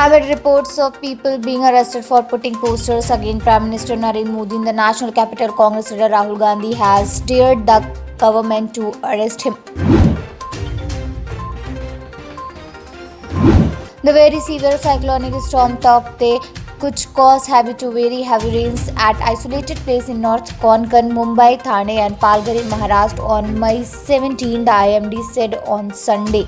Amid reports of people being arrested for putting posters against Prime Minister Narendra Modi in the National Capital, Congress leader Rahul Gandhi has dared the government to arrest him. The very severe cyclonic storm Taukte, which caused heavy to very heavy rains at isolated places in North Konkan, Mumbai, Thane and Palghar in Maharashtra on May 17, the IMD said on Sunday.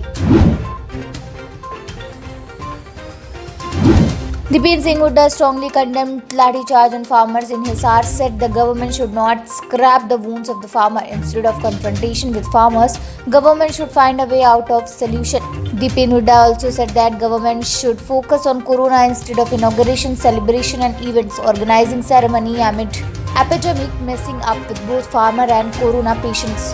Dipen Singh Hooda strongly condemned lathi charge on farmers in Hisar, said the government should not scrap the wounds of the farmer. Instead of confrontation with farmers, government should find a way out of solution. Dipen Hooda also said that government should focus on corona instead of inauguration, celebration and events, organizing ceremony amid epidemic messing up with both farmer and corona patients.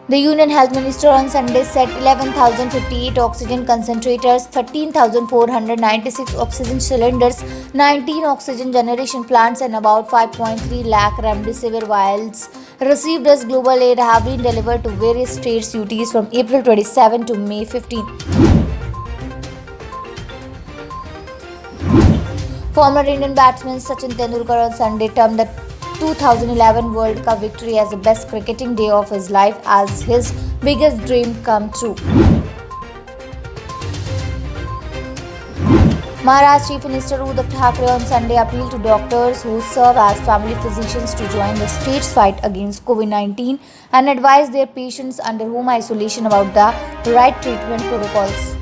The Union Health Minister on Sunday said 11,058 oxygen concentrators, 13,496 oxygen cylinders, 19 oxygen generation plants and about 5.3 lakh remdesivir vials received as global aid have been delivered to various states UTs from April 27 to May 15. Former Indian batsman Sachin Tendulkar on Sunday termed the 2011 World Cup victory as the best cricketing day of his life as his biggest dream come true. Maharashtra Chief Minister Uddhav Thackeray on Sunday appealed to doctors who serve as family physicians to join the state's fight against COVID-19 and advised their patients under home isolation about the right treatment protocols.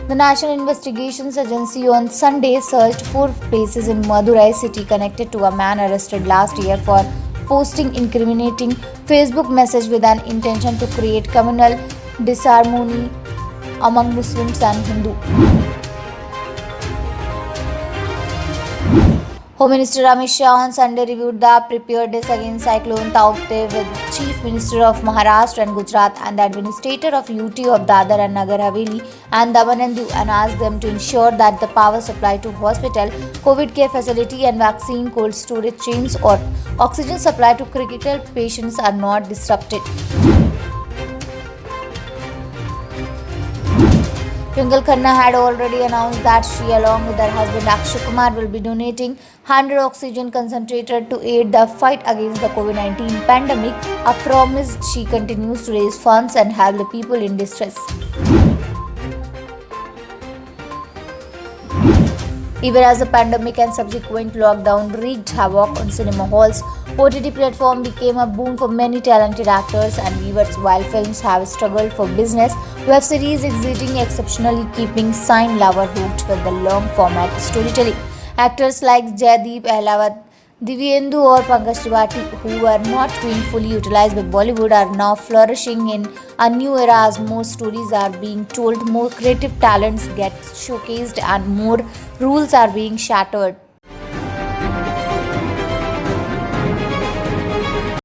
The National Investigations Agency on Sunday searched 4 places in Madurai city connected to a man arrested last year for posting incriminating Facebook message with an intention to create communal disharmony among Muslims and Hindus. Home Minister Amit Shah on Sunday reviewed the preparedness against Cyclone Taukte with Chief Minister of Maharashtra and Gujarat and the Administrator of UT of Dadar and Nagar Haveli and Daman and Diu and asked them to ensure that the power supply to hospital, COVID care facility and vaccine cold storage chains or oxygen supply to critical patients are not disrupted. Twinkle Khanna had already announced that she, along with her husband Akshay Kumar, will be donating 100 oxygen concentrators to aid the fight against the COVID-19 pandemic, a promise she continues to raise funds and help the people in distress. Even as the pandemic and subsequent lockdown wreaked havoc on cinema halls, OTT platform became a boon for many talented actors and viewers. While films have struggled for business, web series exceeding exceptionally, keeping Sign Lover hooked with the long format storytelling. Actors like Jaideep Ahlawat, Divyendu or Pankaj Tripathi, who were not being fully utilized by Bollywood, are now flourishing in a new era as more stories are being told, more creative talents get showcased and more rules are being shattered.